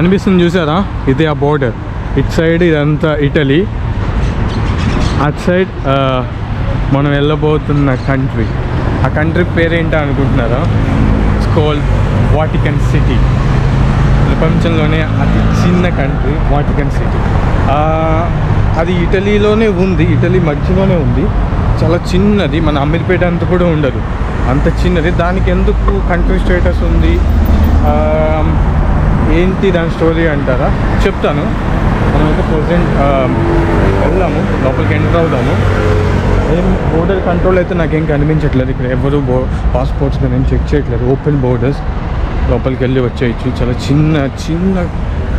కనిపిస్తుంది చూసారా, ఇదే ఆ బోర్డర్. ఇటు సైడ్ ఇదంతా ఇటలీ, అటు సైడ్ మనం వెళ్ళబోతున్న కంట్రీ. ఆ కంట్రీ పేరేంటో అనుకుంటున్నారా? It's called Vatican city. ప్రపంచంలోనే అతి చిన్న కంట్రీ వాటికన్ సిటీ. అది ఇటలీలోనే ఉంది, ఇటలీ మధ్యలోనే ఉంది. చాలా చిన్నది, మన అమీర్పేట అంత కూడా ఉండదు, అంత చిన్నది. దానికి ఎందుకు కంట్రీ స్టేటస్ ఉంది, ఏంటి దాని స్టోరీ అంటారా? చెప్తాను. మనమైతే ప్రజెంట్ వెళ్దాము, లోపలికి ఎంటర్ అవుదాము. ఏం బోర్డర్ కంట్రోల్ అయితే నాకేం కనిపించట్లేదు ఇక్కడ. ఎవరు పాస్పోర్ట్స్ కానీ ఏం చెక్ చేయట్లేదు. ఓపెన్ బోర్డర్స్, లోపలికి వెళ్ళి వచ్చేయచ్చు. చాలా చిన్న చిన్న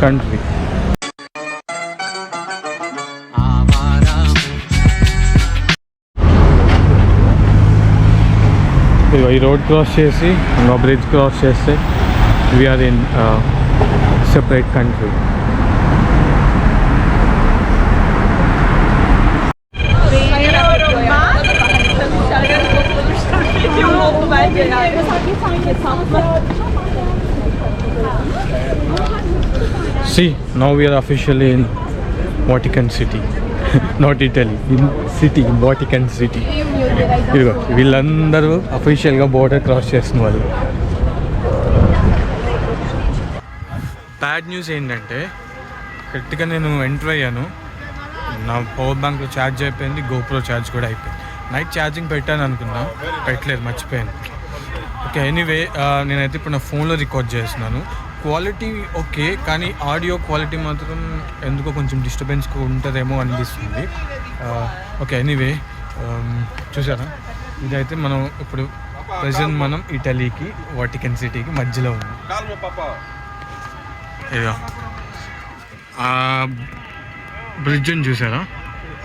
కంట్రీ. ఈ రోడ్ క్రాస్ చేసి ఇంకో బ్రిడ్జ్ క్రాస్ చేస్తే we're in separate country. See, now we are officially in Vatican City. Not Italy, in city, Vatican City. ఇదిగో వీళ్ళందరూ అఫీషియల్గా బోర్డర్ క్రాస్ చేస్తున్న వాళ్ళు. బ్యాడ్ న్యూస్ ఏంటంటే, కరెక్ట్గా నేను ఎంటర్ అయ్యాను, నా పవర్ బ్యాంక్లో ఛార్జ్ అయిపోయింది, గోప్రో ఛార్జ్ కూడా అయిపోయింది. నైట్ ఛార్జింగ్ పెట్టాను అనుకున్నా, పెట్టలేదు, మర్చిపోయాను. ఓకే, ఎనీవే నేనైతే ఇప్పుడు నా ఫోన్లో రికార్డ్ చేస్తున్నాను. క్వాలిటీ ఓకే, కానీ ఆడియో క్వాలిటీ మాత్రం ఎందుకో కొంచెం డిస్టర్బెన్స్గా ఉంటుందేమో అనిపిస్తుంది. ఓకే, ఎనీవే చూసారా, ఇదైతే మనం ఇప్పుడు ప్రజెంట్ మనం ఇటలీకి వాటికన్ సిటీకి మధ్యలో ఉన్నాం. ఇదిగో ఆ బ్రిడ్జ్ని చూసారా,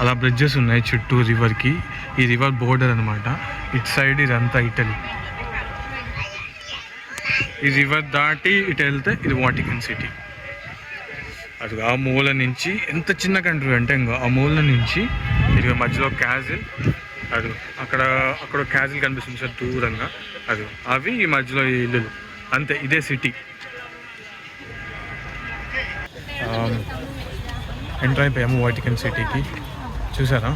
అలా బ్రిడ్జెస్ ఉన్నాయి చుట్టూ రివర్కి. ఈ రివర్ బోర్డర్ అనమాట. ఇటు సైడ్ ఇదంతా ఇటలీ. ఈ రివర్ దాటి ఇటు వెళ్తే ఇది వాటికన్ సిటీ. అది ఆ మూల నుంచి, ఎంత చిన్న కంట్రీ అంటే ఇంకో ఆ మూల నుంచి ఇది మధ్యలో క్యాజిల్, అది అక్కడ క్యాజిల్ కనిపిస్తుంది సార్ దూరంగా, అది అవి ఈ మధ్యలో ఈ ఇల్లులు, అంతే. ఇదే సిటీ. ఎంటర్ అయిపోయాము వాటికన్ సిటీకి. చూసారా,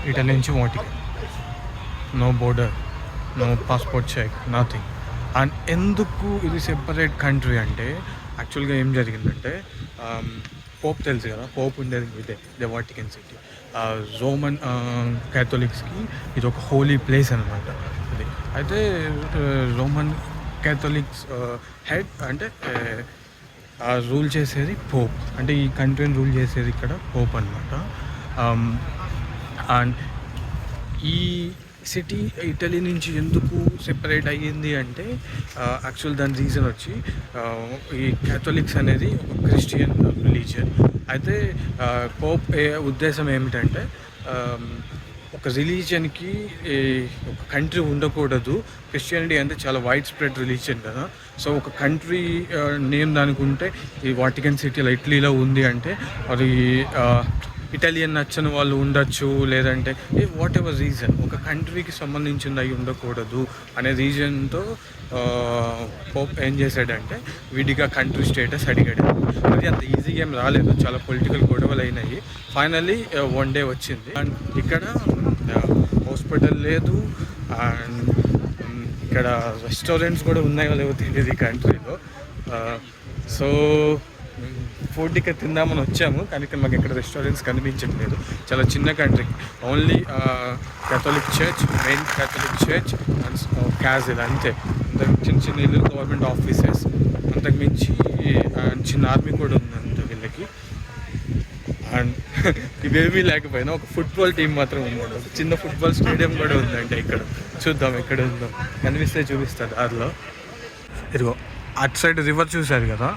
ఇటలీ నుంచి Vatican. No border, no passport check, nothing. And ఎందుకు ఇది సెపరేట్ కంట్రీ అంటే, యాక్చువల్గా ఏం జరిగిందంటే, పోప్ తెలుసు కదా, పోప్ ఉండేది ఇదే వాటికన్ సిటీ. రోమన్ క్యాథలిక్స్కి ఇది ఒక హోలీ ప్లేస్ అనమాట. ఇది అయితే రోమన్ క్యాథలిక్స్ హెడ్ అంటే రూల్ చేసేది పోప్, అంటే ఈ కంట్రీని రూల్ చేసేది ఇక్కడ పోప్ అనమాట. అండ్ ఈ సిటీ ఇటలీ నుంచి ఎందుకు సెపరేట్ అయ్యింది అంటే, యాక్చువల్ దాని రీజన్ వచ్చి, ఈ క్యాథలిక్స్ అనేది ఒక క్రిస్టియన్ రిలీజియన్. అయితే పోప్ ఉద్దేశం ఏమిటంటే, ఒక రిలీజియన్కి ఒక కంట్రీ ఉండకూడదు. క్రిస్టియానిటీ అంటే చాలా వైడ్ స్ప్రెడ్ రిలీజియన్ కదా. సో ఒక కంట్రీ నేమ్ దానికి ఉంటే, ఈ వాటికన్ సిటీలో ఇటలీలో ఉంది అంటే, అది ఇటాలియన్ నచ్చని వాళ్ళు ఉండొచ్చు, లేదంటే వాట్ ఎవర్ రీజన్, ఒక కంట్రీకి సంబంధించింది అయి ఉండకూడదు అనే రీజన్తో పోప్ ఏం చేశాడంటే విడిగా కంట్రీ స్టేటస్ అడిగాడు. అది అంత ఈజీగా ఏం రాలేదు, చాలా పొలిటికల్ గొడవలు అయినాయి. ఫైనల్లీ వన్ డే వచ్చింది. అండ్ ఇక్కడ హాస్పిటల్ లేదు, అండ్ ఇక్కడ రెస్టారెంట్స్ కూడా ఉన్నాయో లేవో తెలియదు ఈ కంట్రీలో. సో ఫుడ్ ఇక్కడ తిందామని వచ్చాము, కానీ ఇక్కడ మాకు ఎక్కడ రెస్టారెంట్స్ కనిపించట్లేదు. చాలా చిన్న country, only Catholic church, main Catholic church and castle, అంతే. చిన్న చిన్న ఇల్లు, గవర్నమెంట్ ఆఫీసెస్, అంతకుమించి చిన్న ఆర్మీ కూడా ఉంది అంత వీళ్ళకి. అండ్ ఇవేమీ లేకపోయినా ఒక ఫుట్బాల్ టీం మాత్రం ఉంది, ఒక చిన్న ఫుట్బాల్ స్టేడియం కూడా ఉందంటే ఇక్కడ. చూద్దాం ఎక్కడ ఉందో, కనిపిస్తే చూపిస్తారు దారిలో. ఇదిగో అటు సైడ్ రివర్ చూశారు కదా,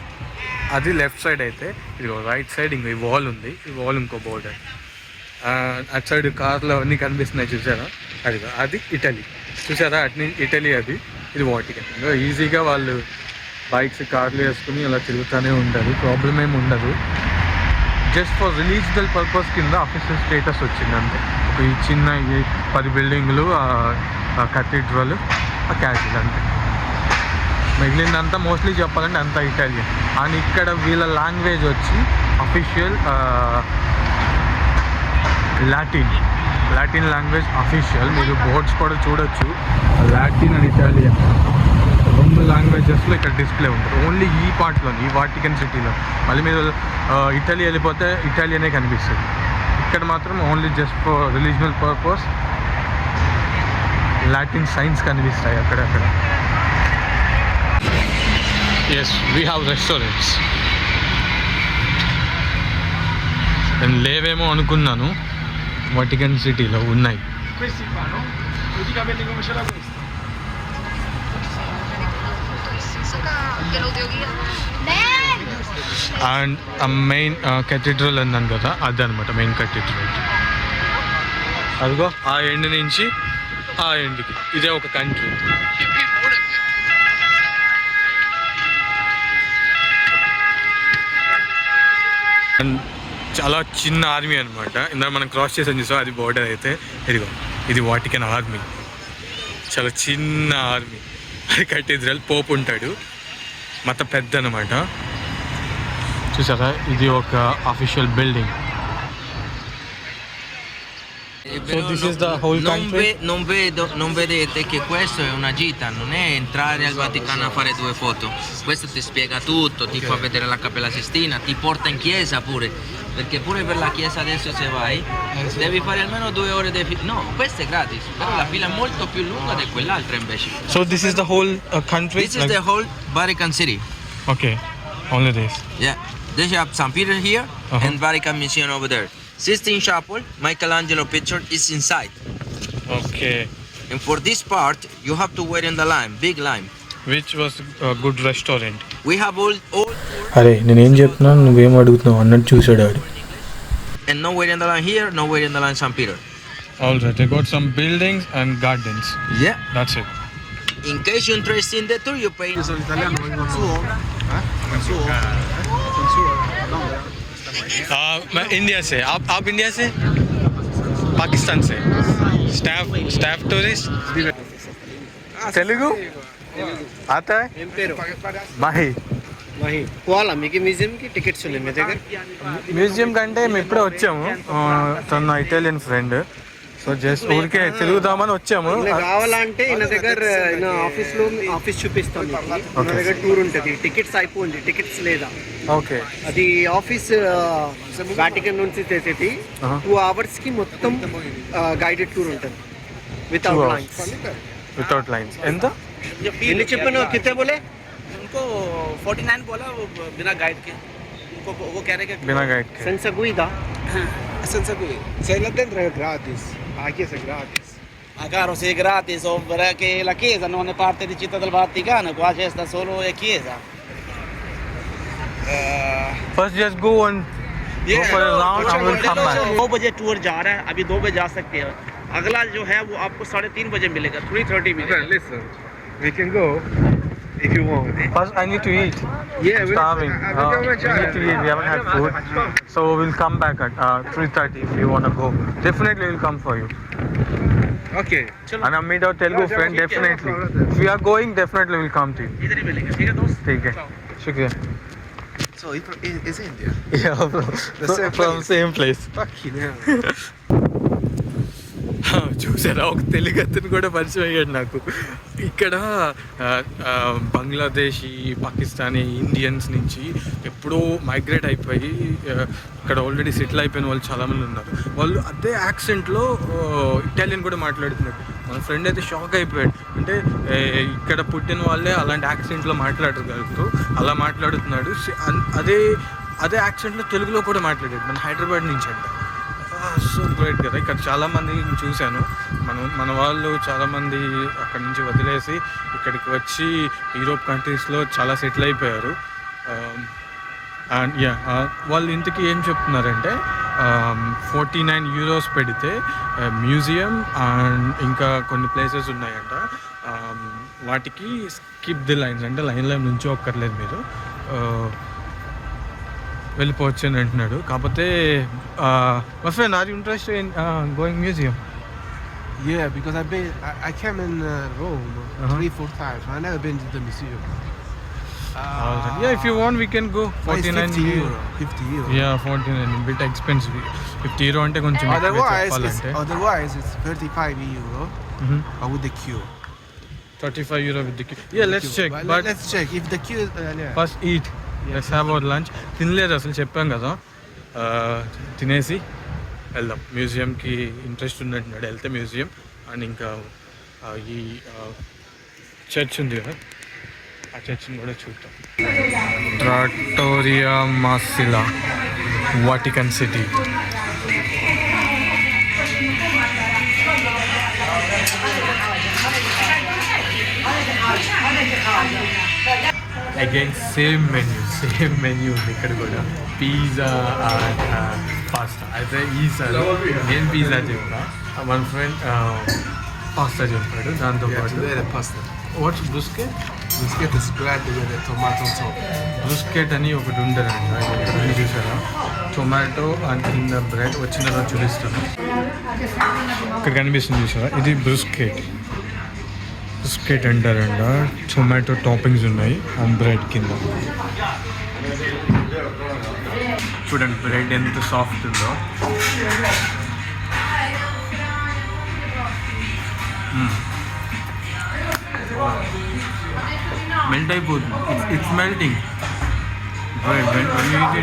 అది లెఫ్ట్ సైడ్ అయితే, ఇదిగో రైట్ సైడ్ ఇంకో ఈ వాల్ ఉంది, ఈ వాల్ ఇంకో బోర్డర్. అటు సైడ్ కార్లో అన్నీ కనిపిస్తున్నాయి చూసారా, అది ఇటలీ. చూసారా అటు నుంచి ఇటలీ, అది ఇది వాటికన్. ఈజీగా వాళ్ళు బైక్స్ కార్లు వేసుకుని అలా తిరుగుతూనే ఉంటారు, ప్రాబ్లం ఏమి ఉండదు. జస్ట్ ఫర్ రిలీజియల్ పర్పస్ కింద అఫీషియల్ స్టేటస్ వచ్చింది అంతే. ఒక ఈ చిన్న 10 బిల్డింగ్లు, కథీడ్రల్, క్యాజిల్, అంతే. మిగిలిందంతా మోస్ట్లీ చెప్పాలంటే అంతా ఇటాలియన్. అండ్ ఇక్కడ వీళ్ళ లాంగ్వేజ్ వచ్చి అఫీషియల్ లాటిన్ లాంగ్వేజ్ అఫీషియల్. మీరు బోర్డ్స్ కూడా చూడొచ్చు, లాటిన్ అండ్ ఇటాలియన్ 2 లాంగ్వేజెస్లో ఇక్కడ డిస్ప్లే ఉంటుంది. ఓన్లీ ఈ పార్ట్లో, ఈ వాటికన్ సిటీలో. మళ్ళీ మీరు ఇటలీ వెళ్ళిపోతే ఇటాలియనే కనిపిస్తుంది. ఇక్కడ మాత్రం only just for religional purpose Latin signs కనిపిస్తాయి అక్కడక్కడ. Yes, we have restaurants. నేను లేవేమో అనుకున్నాను, వాటికన్ సిటీలో ఉన్నాయి. అండ్ మెయిన్ కెథీడ్రల్ అన్నాను కదా, అదనమాట మెయిన్ కెథీడ్రల్. అదిగో ఆ ఎండ్ నుంచి ఆ ఎండ్కి ఇదే ఒక కంట్రీ. అండ్ చాలా చిన్న ఆర్మీ అనమాట. ఇందాక మనం క్రాస్ చేసాం చూసాం, అది బోర్డర్ అయితే ఇదిగో ఇది వాటికన్ ఆర్మీ. చాలా చిన్న ఆర్మీ. అది కథీడ్రల్, పోప్ ఉంటాడు, మత పెద్ద అనమాట. చూసారా, ఇది ఒక official building. So this is the whole country? Non vedete che questo è una gita, non è entrare al Vaticano a fare 2 foto. Questo ti spiega tutto, ti fa vedere la Cappella Sistina, ti porta in chiesa pure, perché pure per la chiesa adesso se vai devi fare almeno 2 ore di fila. No, questo è gratis, però la fila è molto più lunga di quell'altra invece. So this is the whole country? This is the whole Vatican City. Okay, only this. Yeah, they have St. Peter here and Vatican Museum over there. Sistine Chapel, Michelangelo picture is inside. Okay. And for this part, you have to wait in the line, big line. Which was a good restaurant? We have all. అరే నేనేం చెప్తున్నాను, నువ్వేం అడుగుతున్నావు అన్నట్టు చూసాడు ఆడు. And no wait in the line here, no wait in the line St. Peter. All right, they got some buildings and gardens. Yeah. That's it. In case you're interested in the tour, you pay. मैं India से. आप India से? पाकिस्तान से. Staff tourist. Telugu आता है? మాహి పోవాలా మీకు మ్యూజియంకి tickets ఉన్నాయి మీ దగ్గర? మ్యూజియం కంటే మేము ఇప్పుడే వచ్చాము, తన నా ఇటాలియన్ ఫ్రెండ్. సో జస్ట్ ఊరికే తిరుగుదామని వచ్చాము. కావాలంటే ఈయన దగ్గర ఆఫీస్ చూపిస్తాం. మన దగ్గర టూర్ ఉంటుంది, టికెట్స్ అయిపోయింది, టికెట్స్ లేదా? ఓకే, అది ఆఫీస్ వాటికన్ నుంచి చేసేది 2 hours కి మొత్తం గైడెడ్ టూర్ ఉంటుంది వితౌట్ లైన్స్. ఎంత ఎన్ని చెప్పాను? కితే బోలే? उनको 49 बोला, वो बिना गाइड के. उनको वो कह रहे कि बिना गाइड के. Senza guida? senza guida. Se là dentro è gratis, la chiesa è gratis. Ma caro, se è gratis, ovvero che la chiesa non è parte di Città del Vaticano, qua c'è sta solo è chiesa. First just go and go for a round and we'll come back. 2 बजे tour जा रहा है, अभी 2 बजे जा सकते हैं. अगला जो है वो आपको 3:30 बजे मिलेगा, 3:30 मिलेगा. Listen, we can go if you want. First I need to eat. Yeah, Starving. We need to eat. We haven't had food, so we'll come back at 3:30 if you want to go. Definitely we'll come for you. Okay. And I'll meet our Telugu friend definitely. If we are going, definitely we'll come to you. इधर ही मिलेगा, ठीक है दोस्त? ठीक है. शुक्रिया. So is India? Yeah, from same place. Fucking hell. చూసారా, ఒక తెలుగు అతను కూడా పరిచయం అయ్యాడు నాకు. ఇక్కడ బంగ్లాదేశీ, పాకిస్తానీ, ఇండియన్స్ నుంచి ఎప్పుడో మైగ్రేట్ అయిపోయి ఇక్కడ ఆల్రెడీ సెటిల్ అయిపోయిన వాళ్ళు చాలామంది ఉన్నారు. వాళ్ళు అదే యాక్సెంట్లో ఇటాలియన్ కూడా మాట్లాడుతున్నారు. మన ఫ్రెండ్ అయితే షాక్ అయిపోయాడు. అంటే ఇక్కడ పుట్టిన వాళ్ళే అలాంటి యాక్సెంట్లో మాట్లాడగలుగుతూ అలా మాట్లాడుతున్నాడు. అదే యాక్సెంట్లో తెలుగులో కూడా మాట్లాడాడు, మన హైదరాబాద్ నుంచి అంట. సో గ్రేట్ కదా. ఇక్కడ చాలామంది చూశాను, మన వాళ్ళు చాలామంది అక్కడి నుంచి వదిలేసి ఇక్కడికి వచ్చి యూరోప్ కంట్రీస్లో చాలా సెటిల్ అయిపోయారు. అండ్ వాళ్ళు ఇంతకీ ఏం చెప్తున్నారంటే 49 euros పెడితే మ్యూజియం అండ్ ఇంకా కొన్ని ప్లేసెస్ ఉన్నాయంట, వాటికి స్కిప్ ది లైన్స్, అంటే లైన్లో నుంచి ఒక్కర్లేదు, మీరు వెళ్ళిపోవచ్చు అని అంటున్నాడు. కాకపోతే మా friend, are you interested in going museum? Yeah, because I came in Rome Uh-huh. 3-4 times. I never been to the museum. Yeah, if you want, we can go. But it's 49 50 euro. 50 euro. Yeah, 49 bit expensive. 50 euro అంటే కొంచెం ఎక్కువే చెప్పాలంటే. Otherwise, it's 35 euro with the queue. 35 euro with the queue. Yeah, let's check. But Let's check if the queue is. Yeah. First eat. Let's have our lunch. తినలేదు అసలు, చెప్పాం కదా. తినేసి వెళ్దాం. మ్యూజియంకి ఇంట్రెస్ట్ ఉన్నట్టున్నాడు, వెళ్తే మ్యూజియం అండ్ ఇంకా ఈ చర్చ్ ఉంది కదా, ఆ చర్చ్ని కూడా చూద్దాం. ట్రాటోరియా మాసిలా, Vatican City. Again same menu ఉంది ఇక్కడ కూడా. Pizza pasta. అయితే ఈసారి నేను పిజ్జా చెప్పా, మన ఫ్రెండ్ పాస్తా చెప్పాడు. దాంతోపాటు pasta. What's bruschetta. Bruschetta is bread with a tomato on top. Bruschetta అని ఒకటి ఉంటుందంట, ఇక్కడ చూసారా, టొమాటో అండ్ కింద బ్రెడ్. వచ్చిన తర్వాత చూపిస్తాను. ఇక్కడ కనిపిస్తుంది చూసారా, ఇది బ్రుస్కెట్ అంటారంట. టొమాటో టాపింగ్స్ ఉన్నాయి అండ్ బ్రెడ్ కింద. చూడండి బ్రెడ్ ఎంత సాఫ్ట్ ఉందో. మెల్ట్ అయిపోతుంది. It's melting.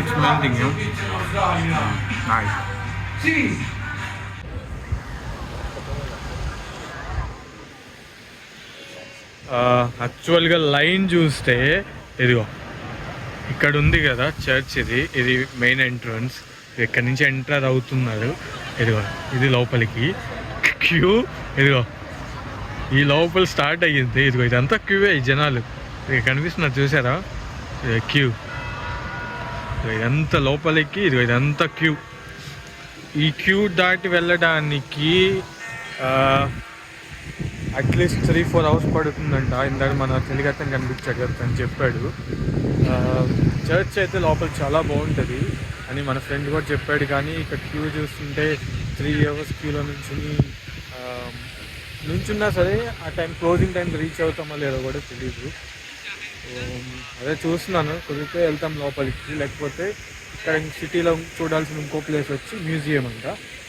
It's melting. యాక్చువల్గా లైన్ చూస్తే ఇదిగో ఇక్కడ ఉంది కదా చర్చ్. ఇది మెయిన్ ఎంట్రన్స్. ఇక్కడ నుంచి ఎంటర్ అవుతున్నారు. ఇదిగో ఇది లోపలికి క్యూ. ఇదిగో ఈ లోపల స్టార్ట్ అయ్యింది. ఇదిగో ఇదంతా క్యూవే. ఈ జనాలు ఇక కనిపిస్తున్నారు చూసారా, క్యూ. ఇదంతా లోపలికి, ఇదిగో ఇదంతా క్యూ. ఈ క్యూ దాటి వెళ్ళడానికి అట్లీస్ట్ 3-4 అవర్స్ పడుతుందంట. ఇందాక మన తెలుగతను కనిపించాడు కదా, అని చెప్పాడు. చర్చ్ అయితే లోపల చాలా బాగుంటుంది అని మన ఫ్రెండ్ కూడా చెప్పాడు. కానీ ఇక్కడ క్యూ చూస్తుంటే 3 అవర్స్ క్యూలో నుంచున్నా సరే ఆ టైం క్లోజింగ్ టైం రీచ్ అవుతామో లేదో కూడా తెలీదు. అదే చూస్తున్నాను, కుదిరితే వెళ్తాం లోపలికి. లేకపోతే ఇక్కడ సిటీలో చూడాల్సిన ఇంకో ప్లేస్ వచ్చి మ్యూజియం అంట.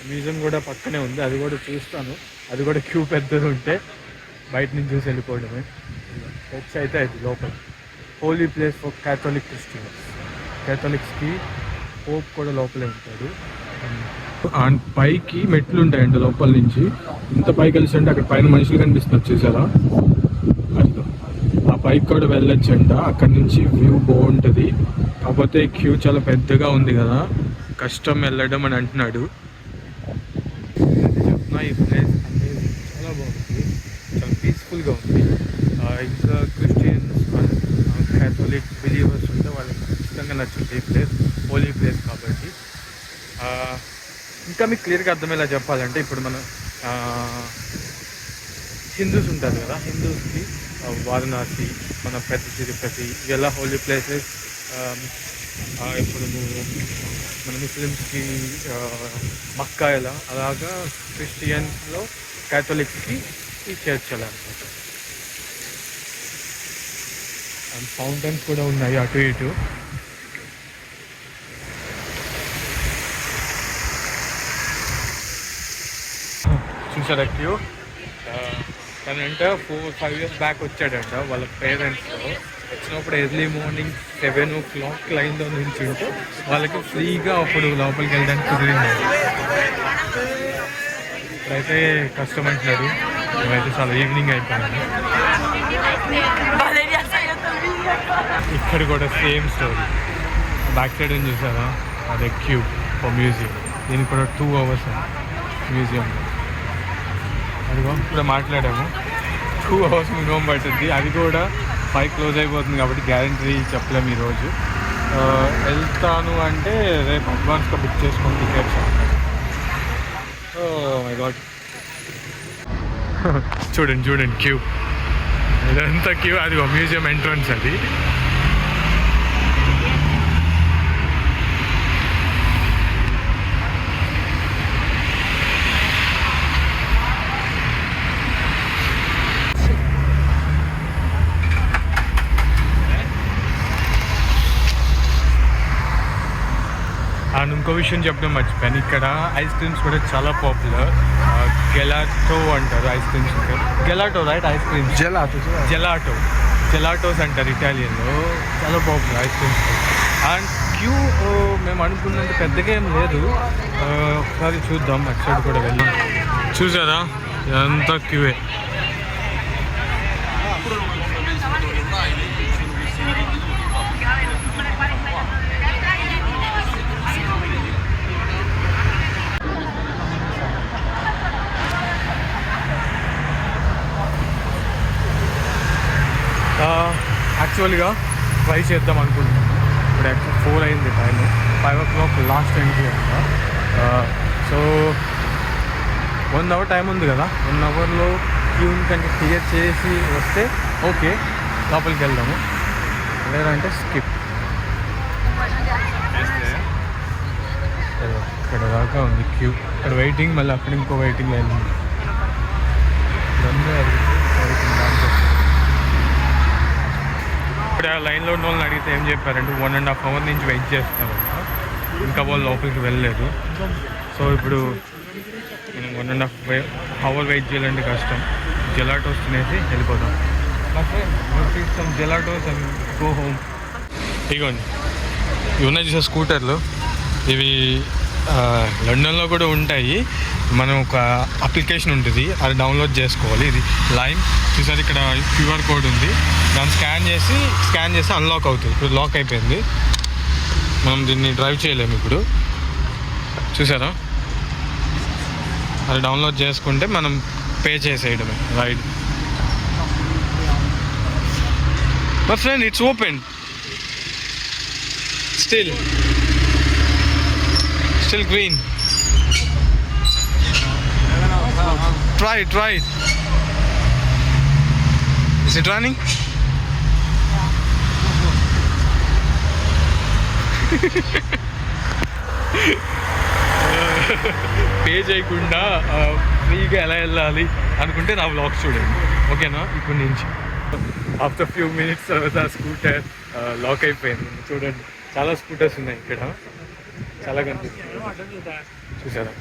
మ్యూజియం కూడా పక్కనే ఉంది, అది కూడా చూస్తాను. అది కూడా క్యూ పెద్దది ఉంటే బయట నుంచి చూసి వెళ్ళిపోవడమే. చర్చ్ అయితే అది లోపల holy place for Catholic Christians. క్యాథలిక్స్కి పోప్ కూడా లోపలే ఉంటాడు. అండ్ పైకి మెట్లు ఉంటాయండి లోపల నుంచి. ఇంత పైకి కలిసి అంటే అక్కడ పైన మనుషులు కనిపిస్తున్నారు చూసారా, అదిలో ఆ పైకి కూడా వెళ్ళొచ్చంట. అక్కడ నుంచి వ్యూ బాగుంటుంది. కాకపోతే క్యూ చాలా పెద్దగా ఉంది కదా, కష్టం వెళ్ళడం అని అంటున్నాడు. చెప్తున్నా ఈ ప్లేస్ అనేది చాలా బాగుంది, చాలా పీస్ఫుల్గా ఉంది. ఇంకా క్రిస్టియన్స్ క్యాథలిక్ బిలీవర్స్ ఉంటే వాళ్ళకి ఖచ్చితంగా నచ్చుతుంది ఈ ప్లేస్, హోలీ ప్లేస్ కాబట్టి. ఇంకా మీకు క్లియర్గా అర్థమయ్యేలా చెప్పాలంటే, ఇప్పుడు మన హిందూస్ ఉంటారు కదా, హిందూస్కి వారణాసి, మన పెద్ద తిరుపతి ఇలా హోలీ ప్లేసెస్. ఇప్పుడు మన ముస్లిమ్స్కి మక్కా ఎలా, అలాగా క్రిస్టియన్స్లో క్యాథలిక్స్కి ఈ చర్చ్ అలా అనమాట. అండ్ ఫౌంటైన్స్ కూడా ఉన్నాయి అటు ఇటు. చూసారా క్యూ. తనంట 4-5 years బ్యాక్ వచ్చాడంట వాళ్ళ పేరెంట్స్తో. వచ్చినప్పుడు ఎర్లీ మార్నింగ్ 7 o'clock లైన్లో నుంచి ఉంటే వాళ్ళకి ఫ్రీగా అప్పుడు లోపలికి వెళ్ళడానికి కుదిరింది. ఇప్పుడైతే కష్టం అంటున్నారు. మేమైతే చాలా ఈవినింగ్ అయిపోయింది. ఇక్కడ కూడా సేమ్ స్టోరీ. బ్యాక్ సైడ్ ఏం చూసారా, అదే క్యూ ఫర్ మ్యూజియం. దీనికి కూడా 2 hours మ్యూజియం. అదిగో ఇప్పుడు మాట్లాడాము, 2 hours మినిమం పడుతుంది. అది కూడా 5 క్లోజ్ అయిపోతుంది కాబట్టి గ్యారంటీ చెప్పలేము ఈరోజు. వెళ్తాను అంటే రేపు అడ్వాన్స్గా బుక్ చేసుకొని టికెట్స్. మై గాడ్, చూడండి క్యూ. ఇదంతా క్యూ. అదిగో మ్యూజియం ఎంట్రన్స్ అది. అండ్ ఇంకో విషయం చెప్పడం మర్చిపోయాను, ఇక్కడ ఐస్ క్రీమ్స్ కూడా చాలా పాపులర్. గెలాటో అంటారు ice creams. Gelato right, ice creams gelatos అంటారు ఇటాలియన్లో. చాలా popular ice creams. And queue మేము అనుకున్నంత పెద్దగా ఏం లేదు. ఒకసారి చూద్దాం, అటు సైడ్ కూడా వెళ్ళాం. చూసారా ఎంత క్యూఏ. యాక్చువల్గా ట్రై చేద్దాం అనుకుంటున్నాను. ఇప్పుడు యాక్చువల్ 4 అయింది టైము, 5 o'clock లాస్ట్ ఎంట్రీ అంట. సో 1 hour టైం ఉంది కదా, 1 hourలో క్యూని కంటే క్లియర్ చేసి వస్తే ఓకే లోపలికి వెళ్దాము, లేదంటే స్కిప్. ఇక్కడ దాకా ఉంది క్యూ, ఇక్కడ వెయిటింగ్, మళ్ళీ అక్కడ ఇంకో వెయిటింగ్ లైన్ ఉంది. ఇక్కడ లైన్లో ఉన్న వాళ్ళని అడిగితే ఏం చెప్పారంటే 1.5 hour నుంచి వెయిట్ చేస్తామంట, ఇంకా వాళ్ళు లోపలికి వెళ్ళలేదు. సో ఇప్పుడు మనం 1.5 hour వెయిట్ చేయాలంటే కష్టం. జెలాటోస్ తినేసి వెళ్ళిపోతాం. జెలాటోస్ అండ్ గో హోమ్. ఇగోండి ఇవి ఉన్నాయి చూసే స్కూటర్లు, ఇవి లండన్లో కూడా ఉంటాయి. మనం ఒక అప్లికేషన్ ఉంటుంది, అది డౌన్లోడ్ చేసుకోవాలి. ఇది లైమ్ చూసారు, ఇక్కడ QR కోడ్ ఉంది, దాన్ని స్కాన్ చేసి అన్లాక్ అవుతుంది. ఇప్పుడు లాక్ అయిపోయింది, మనం దీన్ని డ్రైవ్ చేయలేము ఇప్పుడు. చూసారా, అది డౌన్లోడ్ చేసుకుంటే మనం పే చేసేయడమే ride. My friend it's open still green. Try it. Is it running? Pay చేయకుండా ఫ్రీగా ఎలా వెళ్ళాలి అనుకుంటే నా వ్లాగ్స్ చూడండి, ఓకేనా? ఇప్పటి నుంచి ఆఫ్టర్ ఫ్యూ మినిట్స్ తర్వాత స్కూటర్ లాక్ అయిపోయింది. చూడండి చాలా స్కూటర్స్ ఉన్నాయి ఇక్కడ, చాలా కనిపిస్తుంది చూసారా.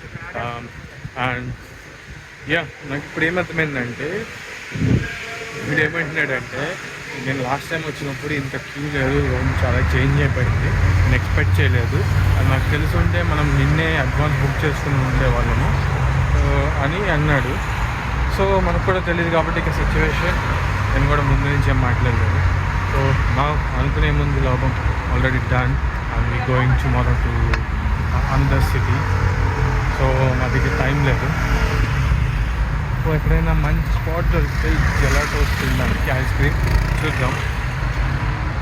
అండ్ నాకు ఇప్పుడు ఏమర్థమైందంటే, వీడు ఏమంటున్నాడంటే, నేను లాస్ట్ టైం వచ్చినప్పుడు ఇంత క్యూ లేదు, రూమ్ చాలా చేంజ్ అయిపోయింది, నేను ఎక్స్పెక్ట్ చేయలేదు, అది నాకు తెలిసి ఉంటే మనం నిన్నే అడ్వాన్స్ బుక్ చేసుకుని ఉండేవాళ్ళము అని అన్నాడు. సో మనకు కూడా తెలియదు కాబట్టి ఇక సిచ్యువేషన్ నేను కూడా ముందు నుంచి ఏం మాట్లాడలేదు. సో నా అనుకునే ముందు లాభం already done, and we going tomorrow to another city. So నా దగ్గర టైం లేదు. సో ఎక్కడైనా మంచి స్పాట్ దొరికితే జెలాటోస్ తినడానికి, ఐస్ క్రీమ్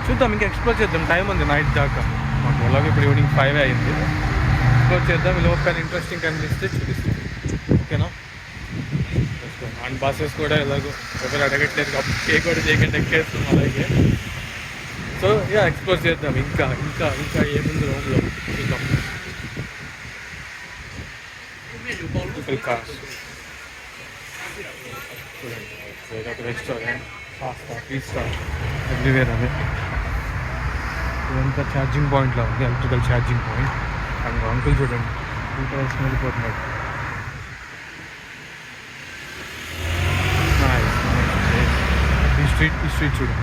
చూద్దాం ఇంకా ఎక్స్ప్లోర్ చేద్దాం. టైం ఉంది నైట్ దాకా, మాకు ఎలాగో ఇప్పుడు ఈవినింగ్ 5 అయింది. ఎక్స్ప్లోర్ చేద్దాం, లోపల ఇంట్రెస్టింగ్ కనిపిస్తే చూపిస్తాం, ఓకేనా? అండ్ బస్సెస్ కూడా ఎలాగో ఎవరు అడగట్లేదు కాబట్టి పే కూడా చేయకుండా ఎక్కేస్తాం అలాగే. సో ఎక్స్ప్లోర్ చేద్దాం, ఇంకా ఏముంది రూమ్లో చూద్దాం. రెస్టారెంట్, పాస్తా, పిజ్జా ఎవ్రీవేర్ అదే. ఇదంతా ఛార్జింగ్ పాయింట్లో ఉంది, electrical charging point. And uncle చూడండి ఇంకా వెళ్ళిపోతున్నాడు. ఈ స్ట్రీట్ చూడండి.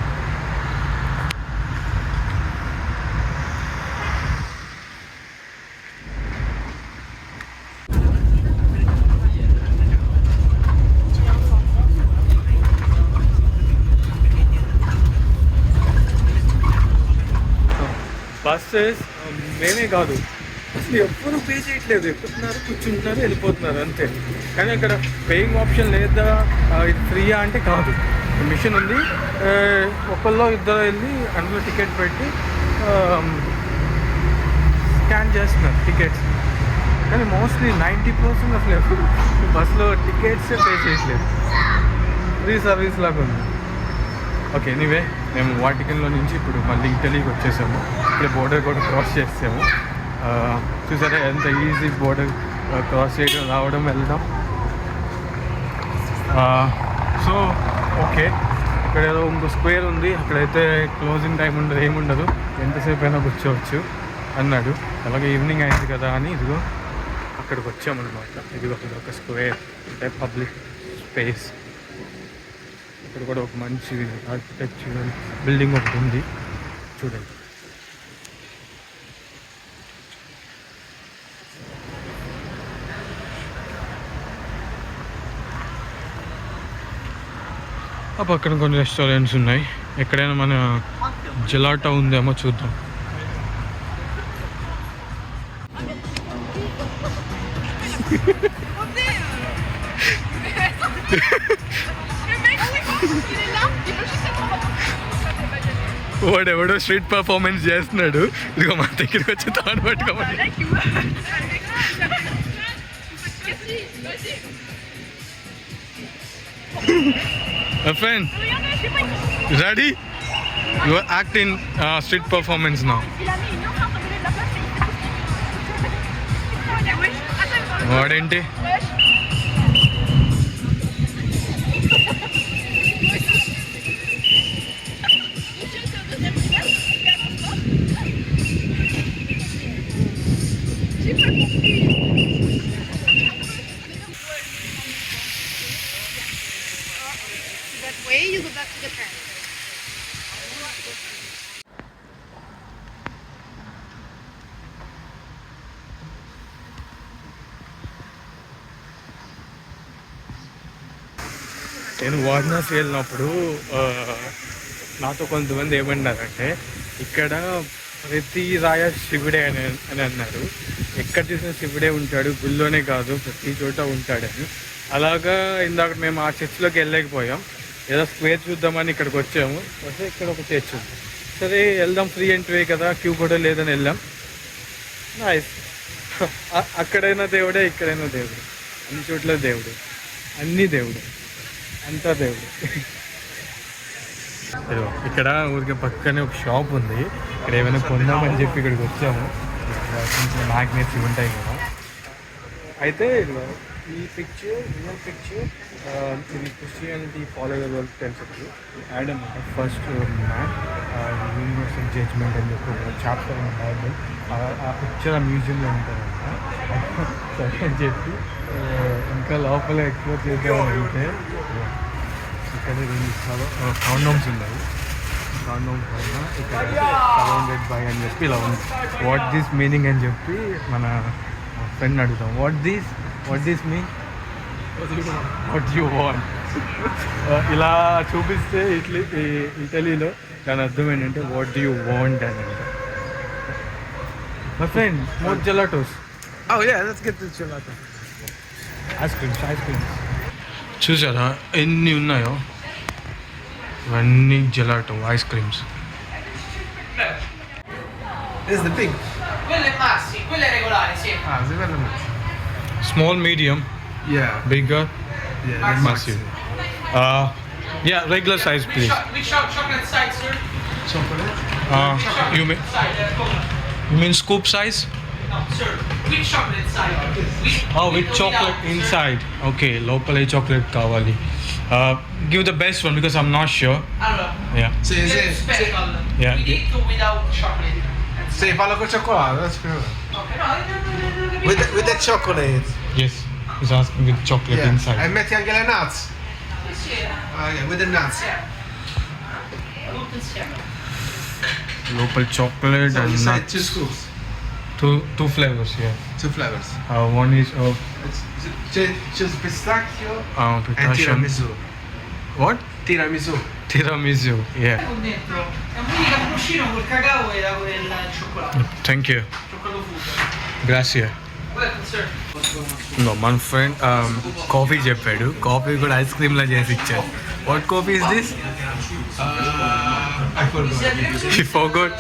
బస్సెస్ మేమే కాదు, అసలు ఎవ్వరూ పే చేయట్లేదు, ఎక్కుతున్నారు, కూర్చుంటున్నారు, వెళ్ళిపోతున్నారు అంతే. కానీ అక్కడ పేయింగ్ ఆప్షన్ లేదా, ఇది ఫ్రీయా అంటే కాదు, మిషన్ ఉంది, ఒకళ్ళో ఇద్దరు వెళ్ళి అందులో టికెట్ పెట్టి స్కాన్ చేస్తున్నారు టికెట్స్. కానీ మోస్ట్లీ 90% అసలు ఎప్పుడు బస్సులో టికెట్సే పే చేయట్లేదు, ఫ్రీ సర్వీస్ లాగా ఉంది. ఓకే, ఎనీవే మేము వాటికన్లో నుంచి ఇప్పుడు మళ్ళీ ఇటలీకి వచ్చేసాము. ఇప్పుడు బోర్డర్ కూడా క్రాస్ చేసాము. చూసారా ఎంత ఈజీ బోర్డర్ క్రాస్ చేయడం, రావడం, వెళ్ళడం. సో ఓకే, ఇక్కడ ఏదో ఇంకో స్క్వేర్ ఉంది, అక్కడైతే క్లోజింగ్ టైం ఉండదు, ఏముండదు, ఎంతసేపు అయినా కూర్చోవచ్చు. అన్నాడు. అలాగే ఈవినింగ్ అయింది కదా అని ఇదిగో అక్కడికి వచ్చామన్నమాట. ఇదిగో ఒక స్క్వేర్ అంటే పబ్లిక్ స్పేస్. ఇక్కడ కూడా ఒక మంచి ఆర్కిటెక్చరల్ బిల్డింగ్ ఒకటి ఉంది చూడండి. ఆ పక్కన కొన్ని రెస్టారెంట్స్ ఉన్నాయి. ఎక్కడైనా మన జెలాటో ఉందేమో చూద్దాం. వాడెవడో స్ట్రీట్ పర్ఫార్మెన్స్ చేస్తున్నాడు. ఇదిగో మా దగ్గరికి వచ్చి తాను పట్టుకోమని. My friend, ready? You are acting street performance now. వాడేంటి That way you go back to the car. నేను వారణాసి వెళ్ళినప్పుడు నాతో కొంతమంది ఏమన్నారంటే ఇక్కడ ప్రతి రాయ శివుడే అని అన్నారు. ఎక్కడ చూసినా శివుడే ఉంటాడు, గుళ్ళోనే కాదు ప్రతి చోట ఉంటాడని. అలాగా ఇందాక మేము ఆ చర్చ్లోకి వెళ్ళలేకపోయాం. ఏదో స్క్వేర్ చూద్దామని ఇక్కడికి వచ్చాము. వస్తే ఇక్కడ ఒక చర్చ్ ఉంది. సరే వెళ్దాం, ఫ్రీ ఎంట్రీ కదా, క్యూ కూడా లేదని వెళ్ళాం. నైస్. అక్కడైనా దేవుడే, ఇక్కడైనా దేవుడు, అన్ని చోట్ల దేవుడు, అన్నీ దేవుడు, అంతా దేవుడు. ఇక్కడ ఊరికి పక్కనే ఒక షాప్ ఉంది. ఇక్కడ ఏమైనా కొందామని చెప్పి ఇక్కడికి వచ్చాము. ఇక్కడ కొంచెం మ్యాగ్నెట్స్ ఉంటాయి కదా. అయితే ఈ పిక్చర్ రియల్ పిక్చర్ ఇది క్రిస్టియానిటీ ఫాలోవర్ వాళ్ళకి తెలుసు. యాడ్ అనమాట. ఫస్ట్ మ్యాన్ యూనివర్సల్ జడ్జ్మెంట్ అని చెప్పి ఒక చాప్టర్ ఉంది బైబుల్. ఆ పిక్చర్ ఆ మ్యూజియంలో ఉంటారన్నమాట. సరే అని చెప్పి ఇంకా లోపల ఎక్స్ప్లోర్ చేద్దామని వెళ్తే ఇక్కడ కాండోమ్స్ ఉన్నాయి. కాండోమ్స్ వల్ల ఇక్కడ సరౌండెడ్ బై అని చెప్పి ఇలా ఉంది. వాట్ దిస్ మీనింగ్ అని చెప్పి మన ఫ్రెండ్ అడుగుతాం. What this mean, what you want. ఇలా చూపిస్తే ఇటలీలో దాని అర్థం ఏంటంటే వాట్ డూ యూ వాంట్ అని అంటే. My friend, more gelatos. Oh yeah, let's get the gelato. Ice creams చూసారా ఎన్ని ఉన్నాయో. ఇవన్నీ gelato ice creams. This is the big. Quello è massi, quello è regolare, sì. Ah, is it really? Small, medium, Yeah. bigger, Yeah. that's massive. Yeah, regular size please. Which chocolate side, sir? Chocolate. You mean scoop size? No, sir. Which chocolate side? With chocolate inside. Okay, locally chocolate kawali. Give the best one because I'm not sure. Allora, Yeah. Sì, there's sì. special. Yeah. With it or without chocolate? Sì, fallo con cioccolato, that's good. Okay, no, With the chocolate. Yes. He's asking with chocolate Yeah. inside. E metti anche le nuts. Sì, Ah, yeah, with the nuts. tutto insieme. Local chocolate So and you said nuts. 2 scoops, Two flavors. Yeah. 2 flavors. One is Just pistacchio and pistachio. tiramisù. What? Tiramisù. Tiramisu. Yeah. Con dentro è un mini cappuccino col cacao e il cioccolato. Thank you. Cioccolato fuso. Gracias. Welcome, sir. No, మన friend coffee చెప్పాడు. Coffee కూడా ice క్రీమ్లా చేసి ఇచ్చాడు. What coffee is this? I forgot. He forgot.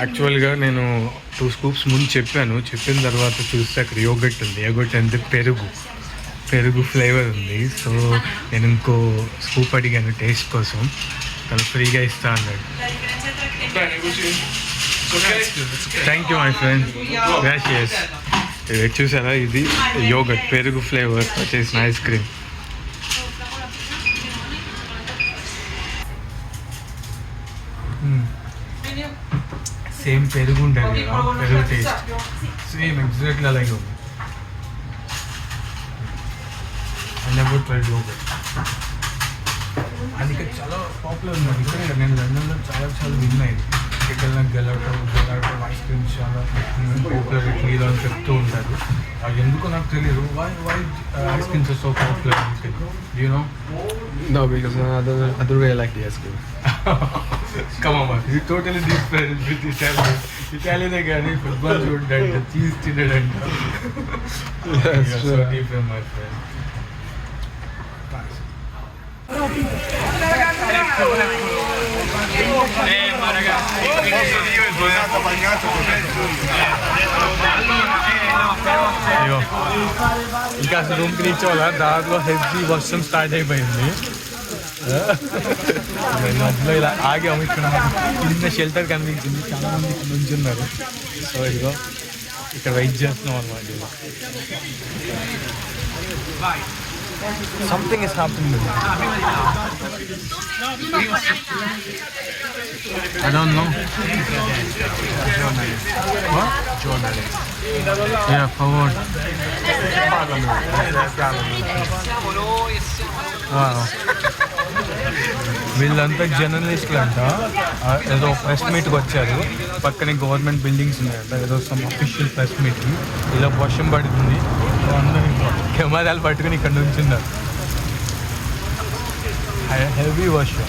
యాక్చువల్గా నేను 2 scoops ముందు చెప్పిన తర్వాత చూస్తే అక్కడ యోగట్ ఉంది. యోగట్ అంటే పెరుగు ఫ్లేవర్ ఉంది. సో నేను ఇంకో స్కూప్ అడిగాను టేస్ట్ కోసం. తను ఫ్రీగా ఇస్తా అన్నాడు. Thank you my friend. Gracias. ఇది చూసారా, ఇది యోగట్ పెరుగు ఫ్లేవర్ చేసిన ఐస్ క్రీమ్. సేమ్ పెరుగు ఉంటుంది కదా, పెరుగు టేస్ట్ సేమ్ ఎగ్జాక్ట్లీ అలాగే ఉంది. I never tried yogurt. అది ఇక్కడ చాలా పాపులర్ ఉంది. ఇక్కడ నేను లండన్లో చాలా విన్నాయి. ఇక్కడ గెలాటో ఐస్ క్రీమ్ చాలా పాపులర్ ఇట్లీలో అని చెప్తూ ఉంటారు. అది ఎందుకో నాకు తెలియదు. Why ice creams are so popular you know? No, because I don't really like the ice cream. Come on, man. It's totally different with Italian. Italian again, football చూడండి, cheese తినడండి. That's So true. different, my friend. అయ్యో ఇంకా అసలు రూమ్కి reach అవ్వాలా, దారిలో heavy వర్షం start అయిపోయింది. మధ్యలో ఇలా ఆగాము. ఇక్కడ చిన్న షెల్టర్ కనిపించింది, చాలా మంది ఇక్కడ నుంచి ఉన్నారు. సో ఇదిగో ఇక్కడ వెయిట్ చేస్తున్నాం అనమాట. Something is happening. I don't know. What? Journalist. Yeah, forward. Wow. వీళ్ళంతా జర్నలిస్టులు అంట. ఏదో ప్రెస్ మీట్కి వచ్చారు. పక్కనే గవర్నమెంట్ బిల్డింగ్స్ ఉన్నాయంట. ఏదో సమ్ అఫీషియల్ ప్రెస్ మీట్. ఇలా వర్షం పడుతుంది. అందరూ కెమెరాలు పట్టుకుని ఇక్కడ నుంచి ఉన్నారు. హెవీ వర్షం,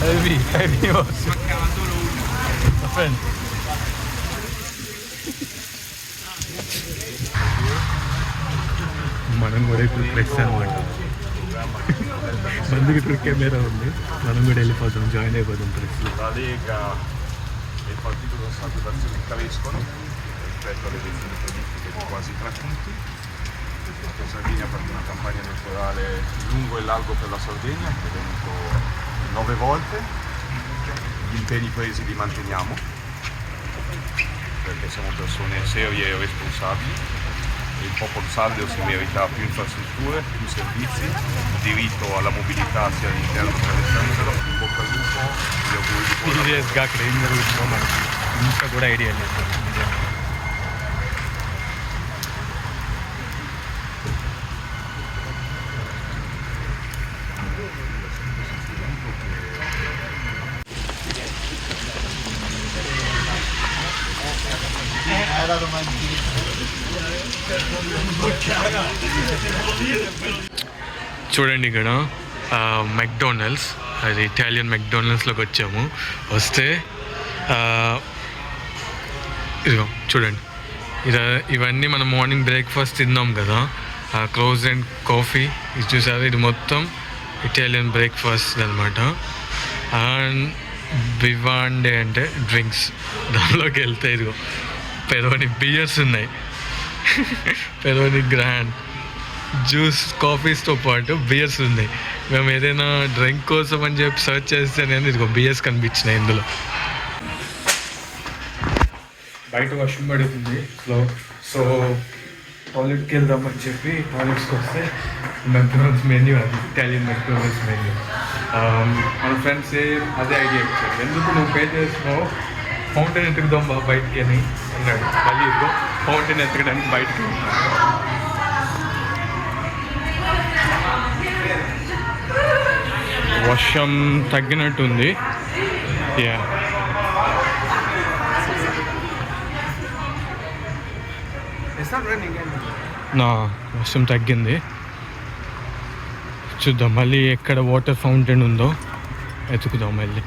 హెవీ వర్షం. ఫ్రెండ్ మనం కూడా ఇప్పుడు ప్రెస్ అనమాట. మందికి ఇప్పుడు కెమెరా ఉంది, మనం కూడా వెళ్ళిపోతాం, జాయిన్ అయిపోతాం ప్రెస్లో. La Lega e il Partito dello Stato d'Azione crescono rispetto alle elezioni politiche di quasi 3 punti. Matteo Salvini ha fatto una campagna elettorale lungo e largo per la Sardegna, che è venuto 9 volte. Gli impegni presi li manteniamo, perché siamo persone serie e responsabili. Il popolo sardo si merita più infrastrutture, più servizi, il diritto alla mobilità sia all'interno che all'estero. In bocca al lupo, gli auguri di buon lavoro. సీరియస్గా అక్కడ ఏం జరుగుతుందో మనకి ఇంకా కూడా idea లేదు. చూడండి ఇక్కడ మెక్డొనాల్డ్స్, అది ఇటాలియన్ మెక్డొనాల్డ్స్లోకి వచ్చాము. వస్తే ఇదిగో చూడండి, ఇవన్నీ మనం మార్నింగ్ బ్రేక్ఫాస్ట్ తిన్నాం కదా, క్లోజ్ అండ్ కాఫీ ఇది చూసారు. ఇది మొత్తం ఇటాలియన్ బ్రేక్ఫాస్ట్ అనమాట. అండ్ బివాండే అంటే డ్రింక్స్. దానిలోకి వెళ్తే ఇదిగో పెరోని బియర్స్ ఉన్నాయి, పెరోని గ్రాండ్ జ్యూస్, కాఫీస్తో పాటు బియర్స్ ఉన్నాయి. మేము ఏదైనా డ్రింక్ కోసం అని చెప్పి సర్చ్ చేస్తే నేను ఇదిగో బియర్స్ కనిపించినాయి ఇందులో. బయట వర్షం పడుతుంది సో టాయిలెట్కి వెళ్దామని చెప్పి టాయిలెట్స్కి వస్తే మెక్డొనాల్డ్స్ మెన్యూ, అది ఇటాలియన్ మెక్డొనాల్డ్స్ మెన్యూ. మన ఫ్రెండ్స్ అదే ఐడియా ఇచ్చారు, ఎందుకు నువ్వు పే చేస్తున్నావు, ఫౌంటైన్ ఎత్తుకుదాం బయటికి అని అన్నాడు. మళ్ళీ ఇదిగో ఫౌంటైన్ ఎత్తకడానికి బయటికి. వర్షం తగ్గినట్టుంది. Yeah It's not raining anymore. నా వర్షం తగ్గింది. చూద్దాం మళ్ళీ ఎక్కడ వాటర్ ఫౌంటైన్ ఉందో ఎత్తుకుదాం మళ్ళీ.